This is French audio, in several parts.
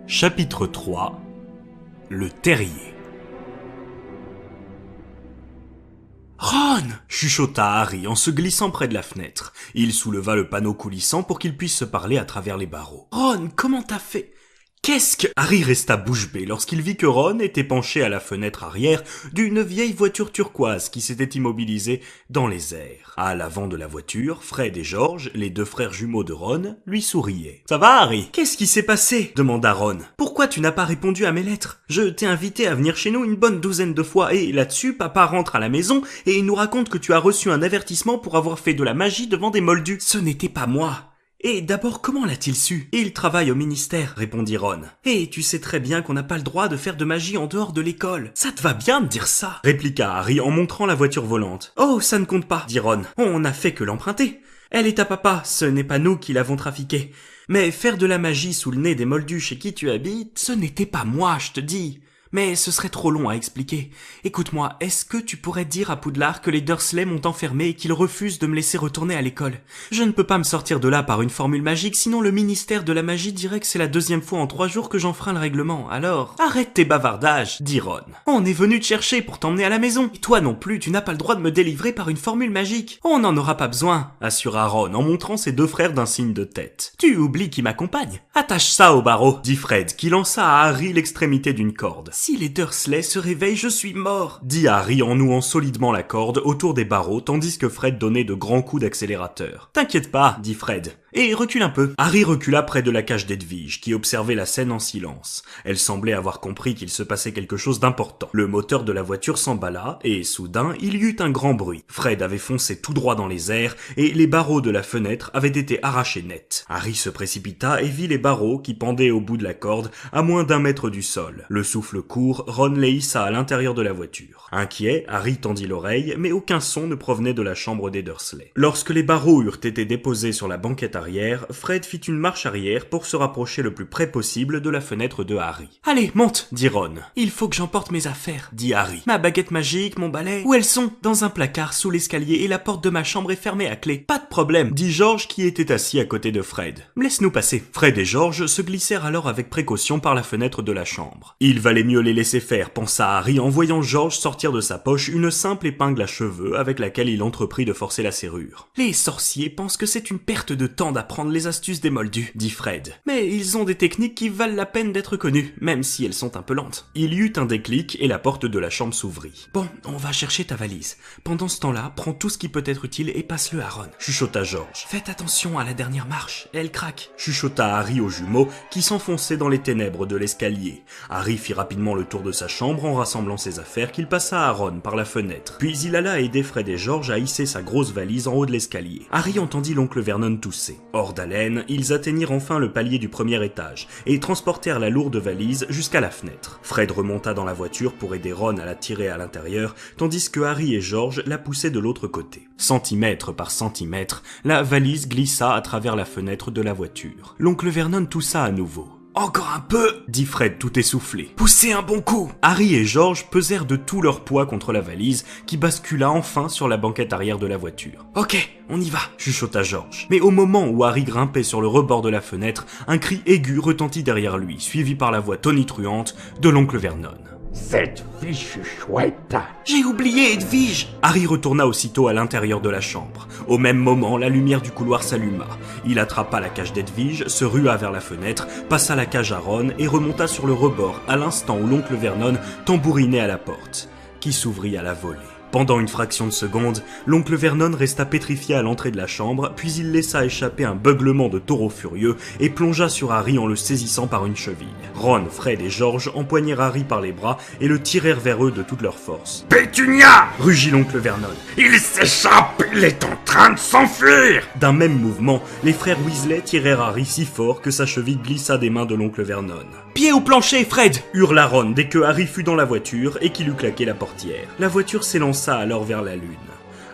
Chapitre 3. Le terrier. Ron! Chuchota Harry en se glissant près de la fenêtre. Il souleva le panneau coulissant pour qu'ils puissent se parler à travers les barreaux. Ron, comment t'as fait? Qu'est-ce que... Harry resta bouche bée lorsqu'il vit que Ron était penché à la fenêtre arrière d'une vieille voiture turquoise qui s'était immobilisée dans les airs. À l'avant de la voiture, Fred et George, les deux frères jumeaux de Ron, lui souriaient. « Ça va, Harry? Qu'est-ce qui s'est passé ?» demanda Ron. « Pourquoi tu n'as pas répondu à mes lettres? Je t'ai invité à venir chez nous une bonne douzaine de fois et là-dessus, papa rentre à la maison et il nous raconte que tu as reçu un avertissement pour avoir fait de la magie devant des moldus. Ce n'était pas moi. » Et d'abord, comment l'a-t-il su? Il travaille au ministère, répondit Ron. Et tu sais très bien qu'on n'a pas le droit de faire de magie en dehors de l'école. Ça te va bien de dire ça, répliqua Harry en montrant la voiture volante. Oh, ça ne compte pas, dit Ron. On n'a fait que l'emprunter. Elle est à papa, ce n'est pas nous qui l'avons trafiquée. Mais faire de la magie sous le nez des moldus chez qui tu habites, ce n'était pas moi, je te dis. Mais ce serait trop long à expliquer. Écoute-moi, est-ce que tu pourrais dire à Poudlard que les Dursley m'ont enfermé et qu'ils refusent de me laisser retourner à l'école? Je ne peux pas me sortir de là par une formule magique, sinon le ministère de la magie dirait que c'est la deuxième fois en 3 jours que j'enfreins le règlement. Alors, arrête tes bavardages, dit Ron. On est venu te chercher pour t'emmener à la maison. Et toi non plus, tu n'as pas le droit de me délivrer par une formule magique. On n'en aura pas besoin, assura Ron en montrant ses deux frères d'un signe de tête. Tu oublies qui m'accompagne. Attache ça au barreau, dit Fred, qui lança à Harry l'extrémité d'une corde. Si les Dursley se réveillent, je suis mort, dit Harry en nouant solidement la corde autour des barreaux tandis que Fred donnait de grands coups d'accélérateur. T'inquiète pas, dit Fred. Et recule un peu. Harry recula près de la cage d'Edwige, qui observait la scène en silence. Elle semblait avoir compris qu'il se passait quelque chose d'important. Le moteur de la voiture s'emballa, et soudain, il y eut un grand bruit. Fred avait foncé tout droit dans les airs, et les barreaux de la fenêtre avaient été arrachés net. Harry se précipita et vit les barreaux qui pendaient au bout de la corde, à moins d'1 mètre du sol. Le souffle court, Ron les hissa à l'intérieur de la voiture. Inquiet, Harry tendit l'oreille, mais aucun son ne provenait de la chambre des Dursley. Lorsque les barreaux eurent été déposés sur la banquette arrière, Fred fit une marche arrière pour se rapprocher le plus près possible de la fenêtre de Harry. « Allez, monte !» dit Ron. « Il faut que j'emporte mes affaires, » dit Harry. « Ma baguette magique, mon balai, où elles sont ? » « Dans un placard sous l'escalier et la porte de ma chambre est fermée à clé. »« Pas de problème, » dit George qui était assis à côté de Fred. « Laisse-nous passer. » Fred et George se glissèrent alors avec précaution par la fenêtre de la chambre. Il valait mieux les laisser faire, pensa Harry en voyant George sortir de sa poche une simple épingle à cheveux avec laquelle il entreprit de forcer la serrure. « Les sorciers pensent que c'est une perte de temps d'apprendre les astuces des moldus, » dit Fred. « Mais ils ont des techniques qui valent la peine d'être connues, même si elles sont un peu lentes. » Il y eut un déclic et la porte de la chambre s'ouvrit. « Bon, on va chercher ta valise. Pendant ce temps-là, prends tout ce qui peut être utile et passe-le à Ron, » chuchota George. « Faites attention à la dernière marche, elle craque, » chuchota Harry aux jumeaux qui s'enfonçaient dans les ténèbres de l'escalier. Harry fit rapidement le tour de sa chambre en rassemblant ses affaires qu'il passa à Ron par la fenêtre. Puis il alla aider Fred et George à hisser sa grosse valise en haut de l'escalier. Harry entendit l'oncle Vernon tousser. Hors d'haleine, ils atteignirent enfin le palier du premier étage et transportèrent la lourde valise jusqu'à la fenêtre. Fred remonta dans la voiture pour aider Ron à la tirer à l'intérieur, tandis que Harry et George la poussaient de l'autre côté. Centimètre par centimètre, la valise glissa à travers la fenêtre de la voiture. L'oncle Vernon toussa à nouveau. « Encore un peu !» dit Fred tout essoufflé. « Poussez un bon coup !» Harry et George pesèrent de tout leur poids contre la valise qui bascula enfin sur la banquette arrière de la voiture. « Ok, on y va !» chuchota George. Mais au moment où Harry grimpait sur le rebord de la fenêtre, un cri aigu retentit derrière lui, suivi par la voix tonitruante de l'oncle Vernon. Cette fichue chouette. J'ai oublié Edwige. Harry retourna aussitôt à l'intérieur de la chambre. Au même moment, la lumière du couloir s'alluma. Il attrapa la cage d'Edwige, se rua vers la fenêtre, passa la cage à Ron et remonta sur le rebord à l'instant où l'oncle Vernon tambourinait à la porte, qui s'ouvrit à la volée. Pendant une fraction de seconde, l'oncle Vernon resta pétrifié à l'entrée de la chambre, puis il laissa échapper un beuglement de taureau furieux et plongea sur Harry en le saisissant par une cheville. Ron, Fred et George empoignèrent Harry par les bras et le tirèrent vers eux de toute leur force. « Pétunia !» rugit l'oncle Vernon. « Il s'échappe, il est en train de s'enfuir !» D'un même mouvement, les frères Weasley tirèrent Harry si fort que sa cheville glissa des mains de l'oncle Vernon. « Pied au plancher, Fred !» hurla Ron dès que Harry fut dans la voiture et qu'il eut claqué la portière. La voiture s'élança alors vers la lune.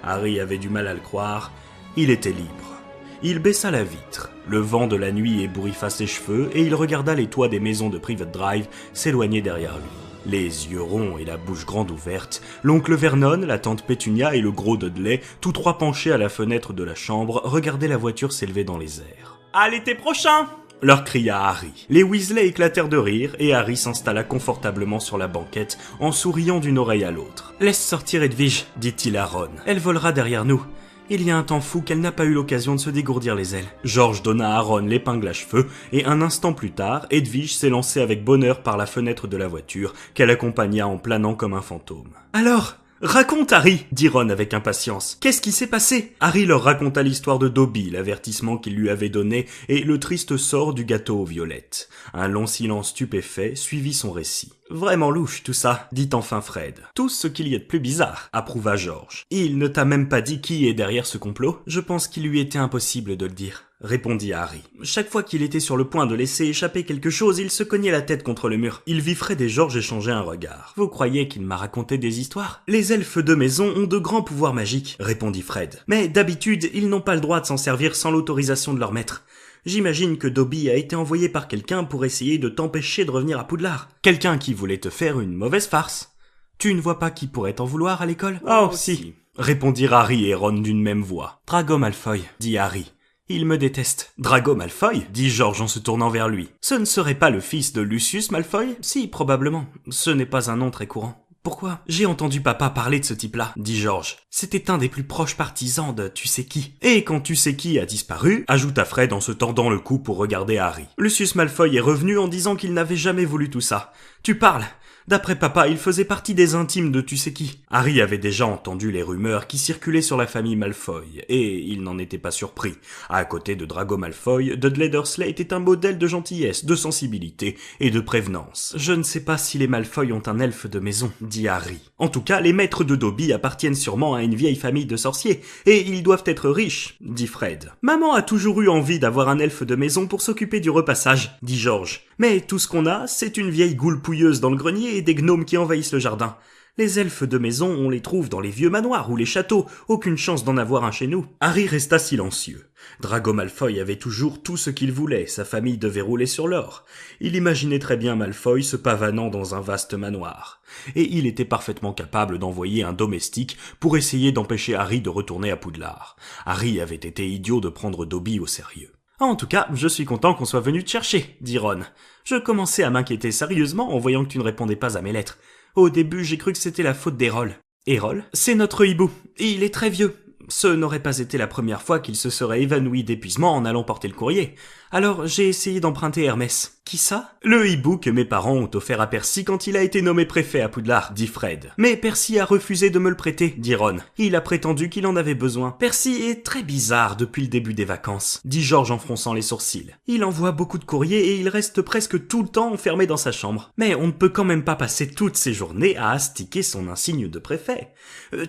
Harry avait du mal à le croire, il était libre. Il baissa la vitre. Le vent de la nuit ébouriffa ses cheveux et il regarda les toits des maisons de Private Drive s'éloigner derrière lui. Les yeux ronds et la bouche grande ouverte, l'oncle Vernon, la tante Pétunia et le gros Dudley, tous trois penchés à la fenêtre de la chambre, regardaient la voiture s'élever dans les airs. « À l'été prochain !» leur cria Harry. Les Weasley éclatèrent de rire et Harry s'installa confortablement sur la banquette en souriant d'une oreille à l'autre. « Laisse sortir Edwige, dit-il à Ron. Elle volera derrière nous. Il y a un temps fou qu'elle n'a pas eu l'occasion de se dégourdir les ailes. » George donna à Ron l'épingle à cheveux et un instant plus tard, Edwige s'élançait avec bonheur par la fenêtre de la voiture qu'elle accompagna en planant comme un fantôme. « Alors ? Raconte, Harry, dit Ron avec impatience. Qu'est-ce qui s'est passé? Harry leur raconta l'histoire de Dobby, l'avertissement qu'il lui avait donné et le triste sort du gâteau aux violettes. Un long silence stupéfait suivit son récit. Vraiment louche tout ça, dit enfin Fred. Tout ce qu'il y a de plus bizarre, approuva George. Il ne t'a même pas dit qui est derrière ce complot? Je pense qu'il lui était impossible de le dire, répondit Harry. Chaque fois qu'il était sur le point de laisser échapper quelque chose, il se cognait la tête contre le mur. Il vit Fred et George échanger un regard. Vous croyez qu'il m'a raconté des histoires? Les elfes de maison ont de grands pouvoirs magiques, répondit Fred. Mais d'habitude, ils n'ont pas le droit de s'en servir sans l'autorisation de leur maître. J'imagine que Dobby a été envoyé par quelqu'un pour essayer de t'empêcher de revenir à Poudlard. Quelqu'un qui voulait te faire une mauvaise farce. Tu ne vois pas qui pourrait t'en vouloir à l'école? Oh, si, répondirent Harry et Ron d'une même voix. Drago Malfoy, dit Harry. Il me déteste. Drago Malfoy, dit George en se tournant vers lui. Ce ne serait pas le fils de Lucius Malfoy? Si, probablement. Ce n'est pas un nom très courant. Pourquoi? J'ai entendu papa parler de ce type-là, dit George. C'était un des plus proches partisans de tu sais qui. Et quand tu sais qui a disparu, ajouta Fred en se tordant le cou pour regarder Harry. Lucius Malfoy est revenu en disant qu'il n'avait jamais voulu tout ça. Tu parles? D'après papa, il faisait partie des intimes de tu sais qui. Harry avait déjà entendu les rumeurs qui circulaient sur la famille Malfoy, et il n'en était pas surpris. À côté de Drago Malfoy, Dudley Dursley était un modèle de gentillesse, de sensibilité et de prévenance. Je ne sais pas si les Malfoy ont un elfe de maison, dit Harry. En tout cas, les maîtres de Dobby appartiennent sûrement à une vieille famille de sorciers, et ils doivent être riches, dit Fred. Maman a toujours eu envie d'avoir un elfe de maison pour s'occuper du repassage, dit George. Mais tout ce qu'on a, c'est une vieille goule pouilleuse dans le grenier et des gnomes qui envahissent le jardin. Les elfes de maison, on les trouve dans les vieux manoirs ou les châteaux, aucune chance d'en avoir un chez nous. Harry resta silencieux. Drago Malfoy avait toujours tout ce qu'il voulait, sa famille devait rouler sur l'or. Il imaginait très bien Malfoy se pavanant dans un vaste manoir. Et il était parfaitement capable d'envoyer un domestique pour essayer d'empêcher Harry de retourner à Poudlard. Harry avait été idiot de prendre Dobby au sérieux. En tout cas, je suis content qu'on soit venu te chercher, dit Ron. Je commençais à m'inquiéter sérieusement en voyant que tu ne répondais pas à mes lettres. Au début, j'ai cru que c'était la faute d'Errol. Errol? C'est notre hibou. Il est très vieux. Ce n'aurait pas été la première fois qu'il se serait évanoui d'épuisement en allant porter le courrier. Alors j'ai essayé d'emprunter Hermès. Qui ça? Le hibou que mes parents ont offert à Percy quand il a été nommé préfet à Poudlard, dit Fred. Mais Percy a refusé de me le prêter, dit Ron. Il a prétendu qu'il en avait besoin. Percy est très bizarre depuis le début des vacances, dit George en fronçant les sourcils. Il envoie beaucoup de courriers et il reste presque tout le temps enfermé dans sa chambre. Mais on ne peut quand même pas passer toutes ses journées à astiquer son insigne de préfet.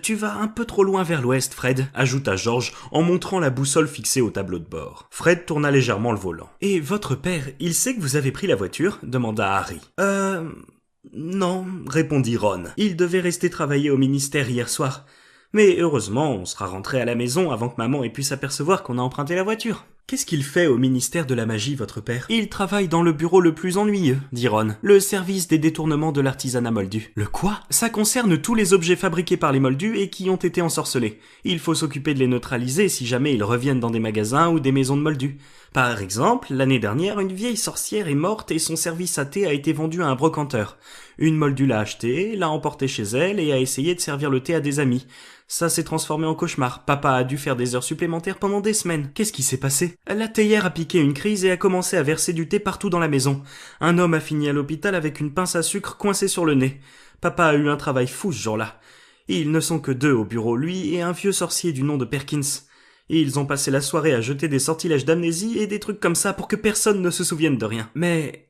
Tu vas un peu trop loin vers l'ouest, Fred, ajouta George en montrant la boussole fixée au tableau de bord. Fred tourna légèrement le volant. Et votre père, il sait que vous avez pris la voiture? Demanda Harry. Non, répondit Ron. Il devait rester travailler au ministère hier soir. Mais heureusement, on sera rentré à la maison avant que maman ait pu s'apercevoir qu'on a emprunté la voiture. Qu'est-ce qu'il fait au ministère de la magie, votre père? Il travaille dans le bureau le plus ennuyeux, dit Ron. Le service des détournements de l'artisanat moldu. Le quoi? Ça concerne tous les objets fabriqués par les moldus et qui ont été ensorcelés. Il faut s'occuper de les neutraliser si jamais ils reviennent dans des magasins ou des maisons de moldus. Par exemple, l'année dernière, une vieille sorcière est morte et son service à thé a été vendu à un brocanteur. Une moldue l'a acheté, l'a emporté chez elle et a essayé de servir le thé à des amis. Ça s'est transformé en cauchemar. Papa a dû faire des heures supplémentaires pendant des semaines. Qu'est-ce qui s'est passé? La théière a piqué une crise et a commencé à verser du thé partout dans la maison. Un homme a fini à l'hôpital avec une pince à sucre coincée sur le nez. Papa a eu un travail fou ce jour-là. Ils ne sont que deux au bureau, lui et un vieux sorcier du nom de Perkins. Et ils ont passé la soirée à jeter des sortilèges d'amnésie et des trucs comme ça pour que personne ne se souvienne de rien. Mais...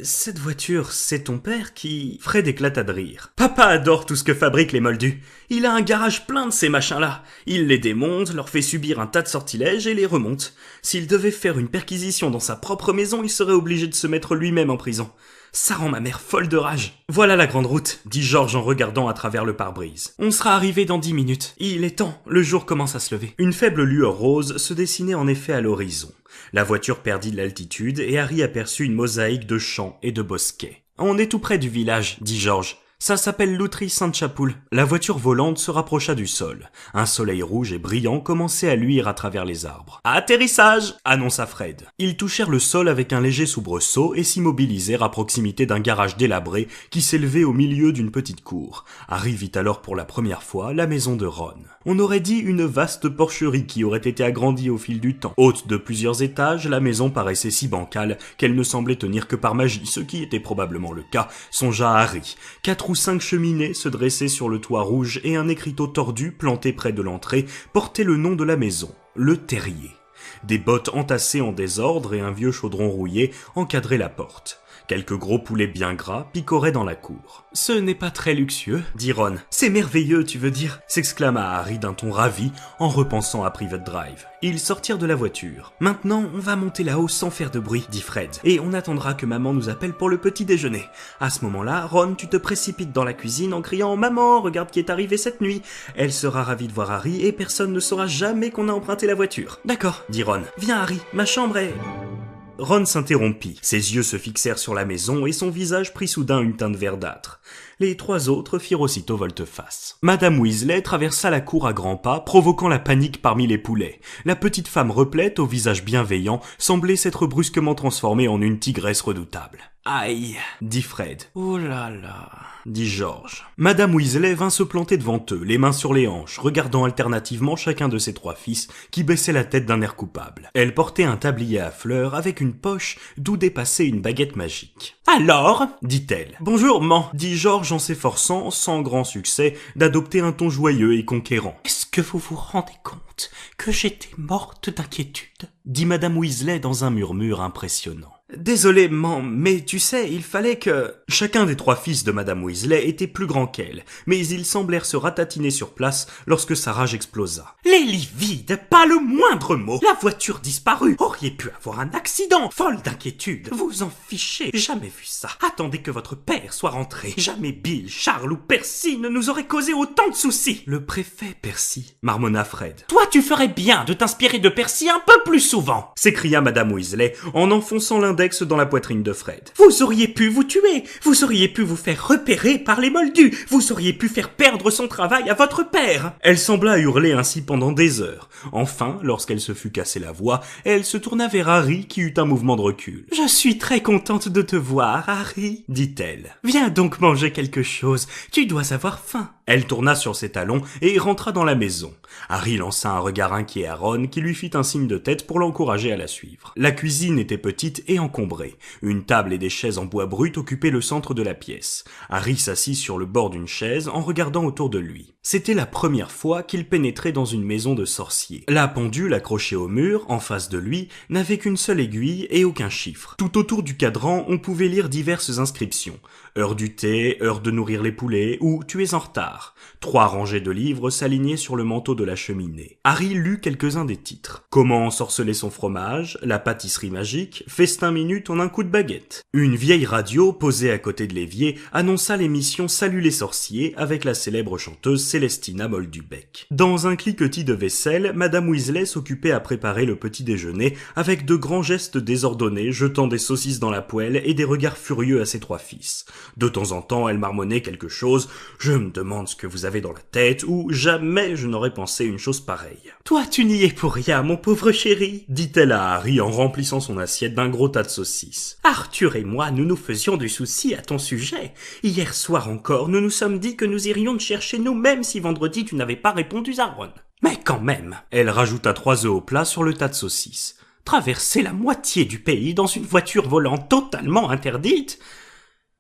cette voiture, c'est ton père qui... Fred éclata de rire. Papa adore tout ce que fabriquent les moldus. Il a un garage plein de ces machins-là. Il les démonte, leur fait subir un tas de sortilèges et les remonte. S'il devait faire une perquisition dans sa propre maison, il serait obligé de se mettre lui-même en prison. Ça rend ma mère folle de rage. Voilà la grande route, dit George en regardant à travers le pare-brise. On sera arrivé dans 10 minutes. Il est temps, le jour commence à se lever. Une faible lueur rose se dessinait en effet à l'horizon. La voiture perdit de l'altitude et Harry aperçut une mosaïque de champs et de bosquets. On est tout près du village, dit George. Ça s'appelle l'outerie Sainte-Chapoule. La voiture volante se rapprocha du sol. Un soleil rouge et brillant commençait à luire à travers les arbres. « Atterrissage !» annonça Fred. Ils touchèrent le sol avec un léger soubresaut et s'immobilisèrent à proximité d'un garage délabré qui s'élevait au milieu d'une petite cour. Harry vit alors pour la première fois la maison de Ron. On aurait dit une vaste porcherie qui aurait été agrandie au fil du temps. Haute de plusieurs étages, la maison paraissait si bancale qu'elle ne semblait tenir que par magie, ce qui était probablement le cas, songea Harry. 4 ou 5 cheminées se dressaient sur le toit rouge et un écriteau tordu planté près de l'entrée portait le nom de la maison, le terrier. Des bottes entassées en désordre et un vieux chaudron rouillé encadraient la porte. Quelques gros poulets bien gras picoraient dans la cour. « Ce n'est pas très luxueux, » dit Ron. « C'est merveilleux, tu veux dire ?» s'exclama Harry d'un ton ravi en repensant à Private Drive. Ils sortirent de la voiture. « Maintenant, on va monter là-haut sans faire de bruit, » dit Fred. « Et on attendra que maman nous appelle pour le petit déjeuner. À ce moment-là, Ron, tu te précipites dans la cuisine en criant « Maman, regarde qui est arrivé cette nuit !» Elle sera ravie de voir Harry et personne ne saura jamais qu'on a emprunté la voiture. « D'accord, » dit Ron. « Viens Harry, ma chambre est... » Ron s'interrompit. Ses yeux se fixèrent sur la maison et son visage prit soudain une teinte verdâtre. Les 3 autres firent aussitôt volte-face. Madame Weasley traversa la cour à grands pas, provoquant la panique parmi les poulets. La petite femme replète, au visage bienveillant, semblait s'être brusquement transformée en une tigresse redoutable. « Aïe !» dit Fred. « Oh là là !» dit George. Madame Weasley vint se planter devant eux, les mains sur les hanches, regardant alternativement chacun de ses 3 fils, qui baissaient la tête d'un air coupable. Elle portait un tablier à fleurs avec une poche d'où dépassait une baguette magique. « Alors ?» dit-elle. « Bonjour, man !» dit George en s'efforçant, sans grand succès, d'adopter un ton joyeux et conquérant. « Est-ce que vous vous rendez compte que j'étais morte d'inquiétude ?» dit Madame Weasley dans un murmure impressionnant. « Désolé, man, mais tu sais, il fallait que... » Chacun des 3 fils de Madame Weasley était plus grand qu'elle, mais ils semblèrent se ratatiner sur place lorsque sa rage explosa. « Les lits vides, pas le moindre mot. La voiture disparue. Auriez pu avoir un accident. Folle d'inquiétude. Vous en fichez. Jamais vu ça. Attendez que votre père soit rentré. Jamais Bill, Charles ou Percy ne nous auraient causé autant de soucis. » Le préfet Percy, marmonna Fred. « Toi, tu ferais bien de t'inspirer de Percy un peu plus souvent !» s'écria Madame Weasley en enfonçant l'index dans la poitrine de Fred. « Vous auriez pu vous tuer. Vous auriez pu vous faire repérer par les moldus. Vous auriez pu faire perdre son travail à votre père. » Elle sembla hurler ainsi pendant des heures. Enfin, lorsqu'elle se fut cassé la voix, elle se tourna vers Harry qui eut un mouvement de recul. « Je suis très contente de te voir, Harry, » dit-elle. « Viens donc manger quelque chose. Tu dois avoir faim. » Elle tourna sur ses talons et rentra dans la maison. Harry lança un regard inquiet à Ron qui lui fit un signe de tête pour l'encourager à la suivre. La cuisine était petite et encombrée. Une table et des chaises en bois brut occupaient le centre de la pièce. Harry s'assit sur le bord d'une chaise en regardant autour de lui. C'était la première fois qu'il pénétrait dans une maison de sorcier. La pendule accrochée au mur, en face de lui, n'avait qu'une seule aiguille et aucun chiffre. Tout autour du cadran, on pouvait lire diverses inscriptions. Heure du thé, heure de nourrir les poulets, ou tu es en retard. 3 rangées de livres s'alignaient sur le manteau de la cheminée. Harry lut quelques-uns des titres. Comment ensorceler son fromage, la pâtisserie magique, festin minute en un coup de baguette. Une vieille radio, posée à côté de l'évier, annonça l'émission Salut les sorciers avec la célèbre chanteuse Célestina Moldubec. Dans un cliquetis de vaisselle, Madame Weasley s'occupait à préparer le petit déjeuner avec de grands gestes désordonnés, jetant des saucisses dans la poêle et des regards furieux à ses 3 fils. De temps en temps, elle marmonnait quelque chose. « Je me demande ce que vous avez dans la tête » ou « Jamais je n'aurais pensé une chose pareille. »« Toi, tu n'y es pour rien, mon pauvre chéri » dit-elle à Harry en remplissant son assiette d'un gros tas de saucisses. « Arthur et moi, nous nous faisions du souci à ton sujet. Hier soir encore, nous nous sommes dit que nous irions te chercher nous-mêmes si vendredi tu n'avais pas répondu à Ron. Mais quand même !» Elle rajouta 3 œufs au plat sur le tas de saucisses. « Traverser la moitié du pays dans une voiture volante totalement interdite ?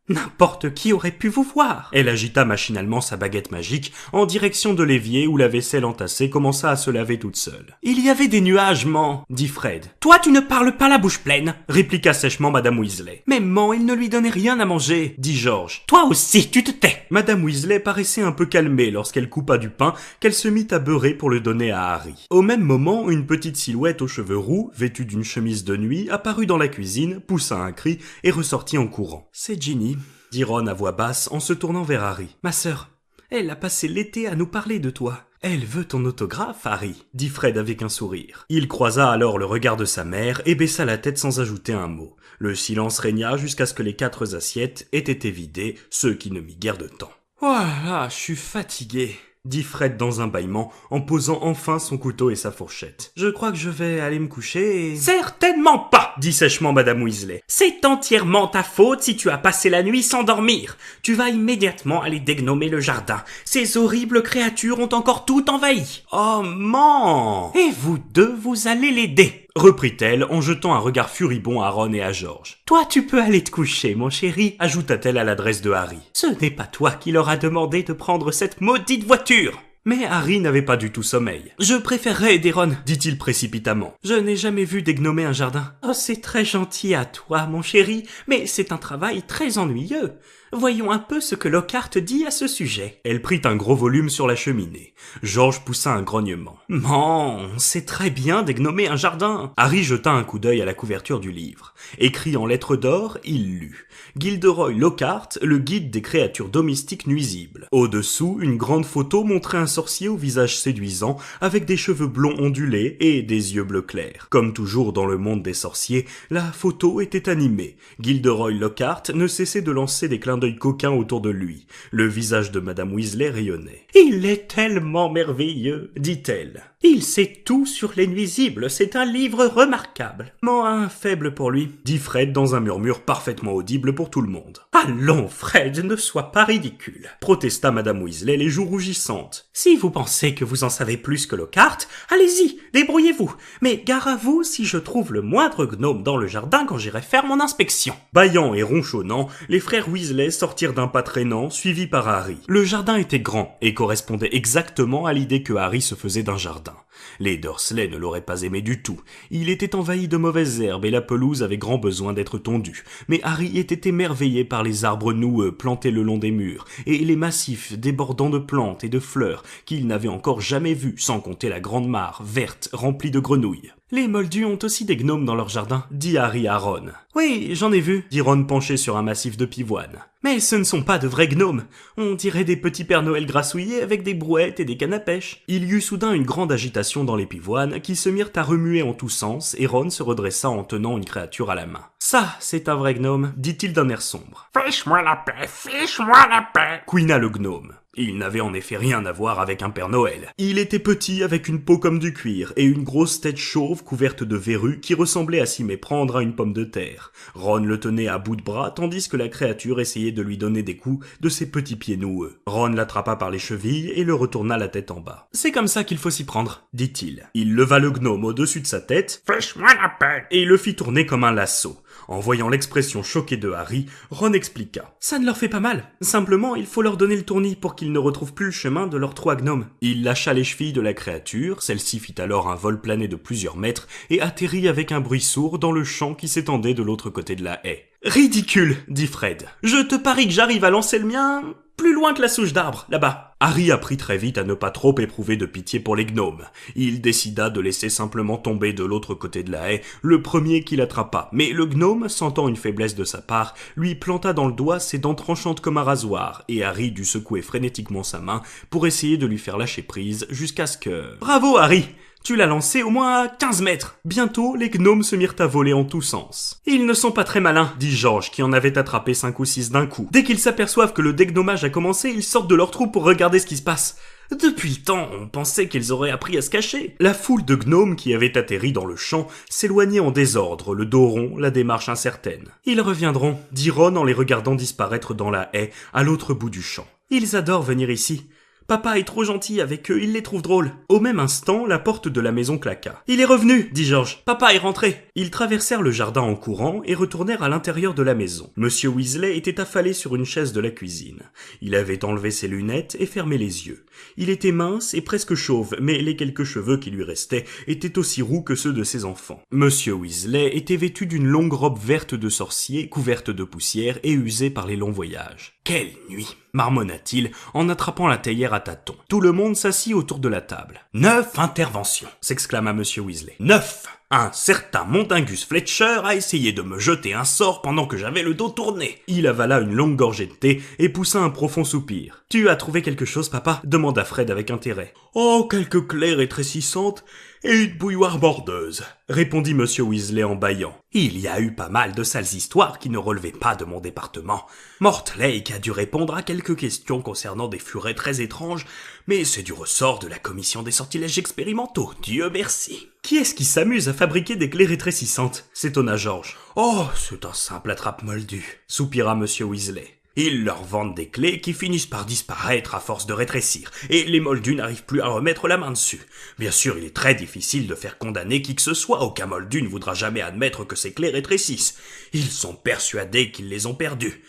N'importe qui aurait pu vous voir. » Elle agita machinalement sa baguette magique en direction de l'évier où la vaisselle entassée commença à se laver toute seule. « Il y avait des nuages, man, » dit Fred. « Toi, tu ne parles pas la bouche pleine, » répliqua sèchement Madame Weasley. « Mais man, il ne lui donnait rien à manger, » dit George. « Toi aussi, tu te tais !» Madame Weasley paraissait un peu calmée lorsqu'elle coupa du pain qu'elle se mit à beurrer pour le donner à Harry. Au même moment, une petite silhouette aux cheveux roux, vêtue d'une chemise de nuit, apparut dans la cuisine, poussa un cri et ressortit en courant. « C'est Ginny » dit Ron à voix basse en se tournant vers Harry. « Ma sœur, Elle a passé l'été à nous parler de toi. Elle veut ton autographe, Harry, dit Fred avec un sourire. Il croisa alors le regard de sa mère et baissa la tête sans ajouter un mot. Le silence régna jusqu'à ce que les 4 assiettes aient été vidées, ce qui ne mit guère de temps. Voilà, je suis fatigué, dit Fred dans un bâillement, en posant enfin son couteau et sa fourchette. Je crois que je vais aller me coucher et... Certainement pas, dit sèchement Madame Weasley. C'est entièrement ta faute si tu as passé la nuit sans dormir. Tu vas immédiatement aller dégnomer le jardin. Ces horribles créatures ont encore tout envahi. Oh, man! Et vous deux, vous allez l'aider, reprit-elle en jetant un regard furibond à Ron et à George. Toi, tu peux aller te coucher, mon chéri, ajouta-t-elle à l'adresse de Harry. Ce n'est pas toi qui leur a demandé de prendre cette maudite voiture. Mais Harry n'avait pas du tout sommeil. Je préférerais aider Ron, dit-il précipitamment. Je n'ai jamais vu dégnomer un jardin. Oh, c'est très gentil à toi, mon chéri, mais c'est un travail très ennuyeux. Voyons un peu ce que Lockhart dit à ce sujet. Elle prit un gros volume sur la cheminée. George poussa un grognement. Man, c'est très bien dégnomer un jardin. Harry jeta un coup d'œil à la couverture du livre. Écrit en lettres d'or, il lut Gilderoy Lockhart, le guide des créatures domestiques nuisibles. Au-dessous, une grande photo montrait un sorcier au visage séduisant, avec des cheveux blonds ondulés et des yeux bleu clair. Comme toujours dans le monde des sorciers, la photo était animée. Gilderoy Lockhart ne cessait de lancer des clins d'œil coquin autour de lui. Le visage de Madame Weasley rayonnait. « Il est tellement merveilleux !» dit-elle. « Il sait tout sur les nuisibles, c'est un livre remarquable. »« Mon un faible pour lui !» dit Fred dans un murmure parfaitement audible pour tout le monde. « Allons, Fred, ne sois pas ridicule !» protesta Madame Weasley, les joues rougissantes. « Si vous pensez que vous en savez plus que Lockhart, allez-y, débrouillez-vous. Mais gare à vous si je trouve le moindre gnome dans le jardin quand j'irai faire mon inspection. » Bâillant et ronchonnant, les frères Weasley sortirent d'un pas traînant, suivis par Harry. Le jardin était grand et correspondait exactement à l'idée que Harry se faisait d'un jardin. Les Dursley ne l'auraient pas aimé du tout. Il était envahi de mauvaises herbes et la pelouse avait grand besoin d'être tondue. Mais Harry était émerveillé par les arbres noueux plantés le long des murs et les massifs débordant de plantes et de fleurs qu'il n'avait encore jamais vus, sans compter la grande mare verte remplie de grenouilles. « Les Moldus ont aussi des gnomes dans leur jardin, » dit Harry à Ron. « Oui, j'en ai vu, » dit Ron penché sur un massif de pivoine. « Mais ce ne sont pas de vrais gnomes. On dirait des petits Pères Noël grassouillés avec des brouettes et des cannes à pêche. » Il y eut soudain une grande agitation dans les pivoines qui se mirent à remuer en tous sens et Ron se redressa en tenant une créature à la main. « Ça, c'est un vrai gnome, » dit-il d'un air sombre. « Fiche-moi la paix, fiche-moi la paix !» couina le gnome. Il n'avait en effet rien à voir avec un Père Noël. Il était petit avec une peau comme du cuir et une grosse tête chauve couverte de verrues qui ressemblait à s'y méprendre à une pomme de terre. Ron le tenait à bout de bras tandis que la créature essayait de lui donner des coups de ses petits pieds noueux. Ron l'attrapa par les chevilles et le retourna la tête en bas. « C'est comme ça qu'il faut s'y prendre, » dit-il. Il leva le gnome au-dessus de sa tête, « Fiche-moi la paix !» et le fit tourner comme un lasso. En voyant l'expression choquée de Harry, Ron expliqua. « Ça ne leur fait pas mal. Simplement, il faut leur donner le tournis pour qu'ils ne retrouvent plus le chemin de leurs 3 gnomes. » Il lâcha les chevilles de la créature, celle-ci fit alors un vol plané de plusieurs mètres et atterrit avec un bruit sourd dans le champ qui s'étendait de l'autre côté de la haie. « Ridicule !» dit Fred. « Je te parie que j'arrive à lancer le mien plus loin que la souche d'arbre, là-bas. » Harry apprit très vite à ne pas trop éprouver de pitié pour les gnomes. Il décida de laisser simplement tomber de l'autre côté de la haie le premier qu'il attrapa. Mais le gnome, sentant une faiblesse de sa part, lui planta dans le doigt ses dents tranchantes comme un rasoir, et Harry dut secouer frénétiquement sa main pour essayer de lui faire lâcher prise jusqu'à ce que... « Bravo, Harry ! Tu l'as lancé au moins à 15 mètres. » Bientôt, les gnomes se mirent à voler en tous sens. « Ils ne sont pas très malins, » dit George, qui en avait attrapé 5 ou 6 d'un coup. « Dès qu'ils s'aperçoivent que le dégnomage a commencé, ils sortent de leur trou pour regarder ce qui se passe. Depuis le temps, on pensait qu'ils auraient appris à se cacher. » La foule de gnomes qui avaient atterri dans le champ s'éloignait en désordre, le dos rond, la démarche incertaine. « Ils reviendront, » dit Ron en les regardant disparaître dans la haie, à l'autre bout du champ. « Ils adorent venir ici. Papa est trop gentil avec eux, il les trouve drôles. » Au même instant, la porte de la maison claqua. « Il est revenu, » dit George. « Papa est rentré. » Ils traversèrent le jardin en courant et retournèrent à l'intérieur de la maison. Monsieur Weasley était affalé sur une chaise de la cuisine. Il avait enlevé ses lunettes et fermé les yeux. Il était mince et presque chauve, mais les quelques cheveux qui lui restaient étaient aussi roux que ceux de ses enfants. Monsieur Weasley était vêtu d'une longue robe verte de sorcier, couverte de poussière et usée par les longs voyages. « Quelle nuit !» marmonna-t-il en attrapant la théière à tâtons. Tout le monde s'assit autour de la table. « 9 interventions !» s'exclama Monsieur Weasley. « 9 ! Un certain Montingus Fletcher a essayé de me jeter un sort pendant que j'avais le dos tourné. Il avala une longue gorgée de thé et poussa un profond soupir. « Tu as trouvé quelque chose, papa ?» demanda Fred avec intérêt. « Oh, quelques clés rétrécissantes et une bouilloire bordeuse », répondit Monsieur Weasley en bâillant. « Il y a eu pas mal de sales histoires qui ne relevaient pas de mon département. Mortlake a dû répondre à quelques questions concernant des furets très étranges, mais c'est du ressort de la commission des sortilèges expérimentaux, Dieu merci. » « Qui est-ce qui s'amuse à fabriquer des clés rétrécissantes ?» s'étonna George. « Oh, c'est un simple attrape-moldu, » soupira Monsieur Weasley. « Ils leur vendent des clés qui finissent par disparaître à force de rétrécir, et les moldus n'arrivent plus à remettre la main dessus. Bien sûr, il est très difficile de faire condamner qui que ce soit, aucun moldu ne voudra jamais admettre que ces clés rétrécissent. Ils sont persuadés qu'ils les ont perdues.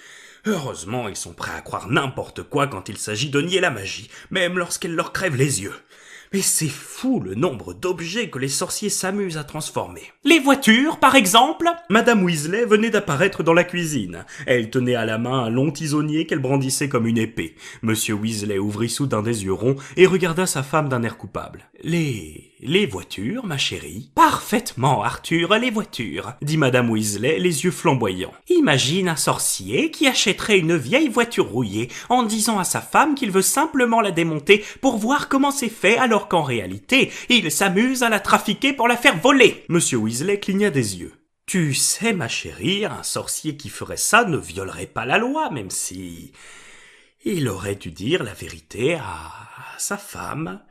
Heureusement, ils sont prêts à croire n'importe quoi quand il s'agit de nier la magie, même lorsqu'elle leur crève les yeux. Mais c'est fou le nombre d'objets que les sorciers s'amusent à transformer. Les voitures, par exemple ? Madame Weasley venait d'apparaître dans la cuisine. Elle tenait à la main un long tisonnier qu'elle brandissait comme une épée. Monsieur Weasley ouvrit soudain des yeux ronds et regarda sa femme d'un air coupable. Les voitures, ma chérie ? Parfaitement, Arthur, les voitures, dit Madame Weasley, les yeux flamboyants. Imagine un sorcier qui achèterait une vieille voiture rouillée en disant à sa femme qu'il veut simplement la démonter pour voir comment c'est fait alors qu'en réalité, il s'amuse à la trafiquer pour la faire voler. Monsieur Weasley cligna des yeux. Tu sais, ma chérie, un sorcier qui ferait ça ne violerait pas la loi, même si il aurait dû dire la vérité à sa femme.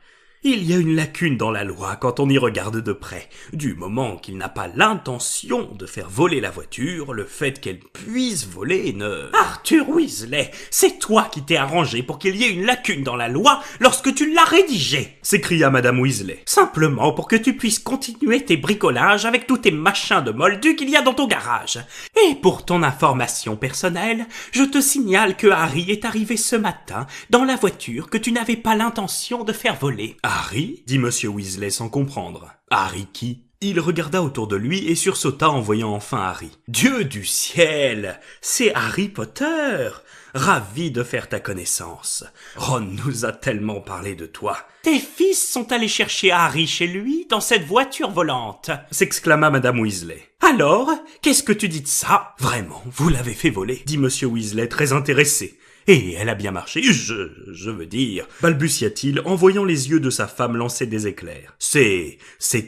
Il y a une lacune dans la loi quand on y regarde de près. Du moment qu'il n'a pas l'intention de faire voler la voiture, le fait qu'elle puisse voler ne... Arthur Weasley, c'est toi qui t'es arrangé pour qu'il y ait une lacune dans la loi lorsque tu l'as rédigée, s'écria Madame Weasley. Simplement pour que tu puisses continuer tes bricolages avec tous tes machins de moldus qu'il y a dans ton garage. Et pour ton information personnelle, je te signale que Harry est arrivé ce matin dans la voiture que tu n'avais pas l'intention de faire voler. Harry ? dit Monsieur Weasley sans comprendre. Harry qui ? Il regarda autour de lui et sursauta en voyant enfin Harry. Dieu du ciel ! C'est Harry Potter ! Ravi de faire ta connaissance. Ron nous a tellement parlé de toi. Tes fils sont allés chercher Harry chez lui dans cette voiture volante, s'exclama Madame Weasley. Alors, qu'est-ce que tu dis de ça ? Vraiment, vous l'avez fait voler, dit Monsieur Weasley très intéressé. Et elle a bien marché, je veux dire, balbutia-t-il en voyant les yeux de sa femme lancer des éclairs. C'est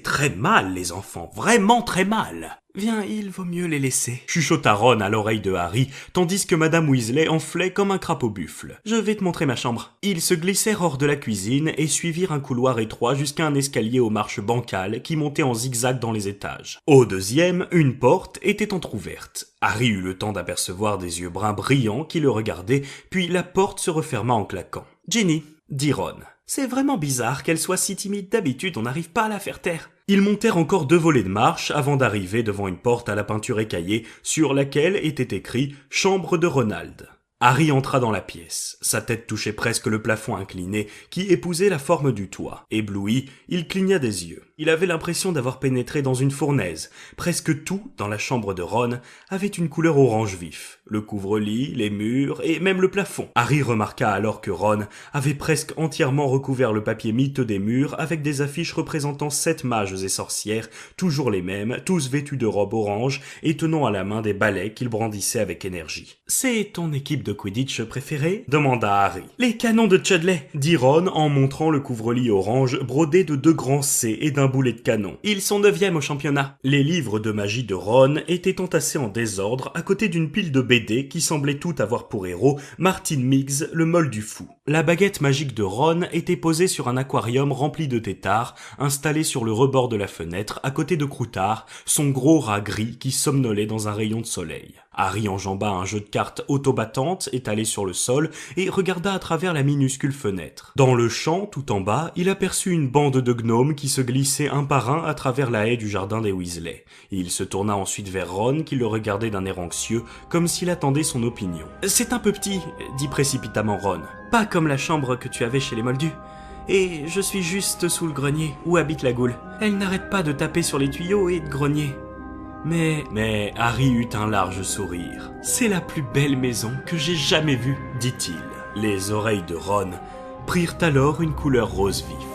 très mal, les enfants, vraiment très mal. Viens, il vaut mieux les laisser, chuchota Ron à l'oreille de Harry, tandis que Madame Weasley enflait comme un crapaud buffle. Je vais te montrer ma chambre. Ils se glissèrent hors de la cuisine et suivirent un couloir étroit jusqu'à un escalier aux marches bancales qui montait en zigzag dans les étages. Au deuxième, une porte était entr'ouverte. Harry eut le temps d'apercevoir des yeux bruns brillants qui le regardaient, puis la porte se referma en claquant. « Ginny », dit Ron, « c'est vraiment bizarre qu'elle soit si timide. D'habitude, on n'arrive pas à la faire taire. » Ils montèrent encore 2 volets de marche avant d'arriver devant une porte à la peinture écaillée sur laquelle était écrit « Chambre de Ronald ». Harry entra dans la pièce. Sa tête touchait presque le plafond incliné qui épousait la forme du toit. Ébloui, il cligna des yeux. Il avait l'impression d'avoir pénétré dans une fournaise. Presque tout, dans la chambre de Ron, avait une couleur orange vif. Le couvre-lit, les murs et même le plafond. Harry remarqua alors que Ron avait presque entièrement recouvert le papier miteux des murs avec des affiches représentant 7 mages et sorcières, toujours les mêmes, tous vêtus de robes oranges et tenant à la main des balais qu'ils brandissaient avec énergie. « C'est ton équipe de Quidditch préférée ?» demanda Harry. « Les canons de Chudley !» dit Ron en montrant le couvre-lit orange brodé de 2 grands C et d'un boulet de canon. Ils sont 9e au championnat. Les livres de magie de Ron étaient entassés en désordre à côté d'une pile de BD qui semblait tout avoir pour héros Martin Miggs, le moldu fou. La baguette magique de Ron était posée sur un aquarium rempli de têtards, installé sur le rebord de la fenêtre à côté de Croutard, son gros rat gris qui somnolait dans un rayon de soleil. Harry enjamba un jeu de cartes autobattante étalé sur le sol et regarda à travers la minuscule fenêtre. Dans le champ, tout en bas, il aperçut une bande de gnomes qui se glissaient un par un à travers la haie du jardin des Weasley. Il se tourna ensuite vers Ron qui le regardait d'un air anxieux, comme s'il attendait son opinion. « C'est un peu petit », dit précipitamment Ron. « Pas comme la chambre que tu avais chez les Moldus. Et je suis juste sous le grenier, où habite la goule. Elle n'arrête pas de taper sur les tuyaux et de grogner. » Mais Harry eut un large sourire. « C'est la plus belle maison que j'ai jamais vue, dit-il. » Les oreilles de Ron prirent alors une couleur rose vif.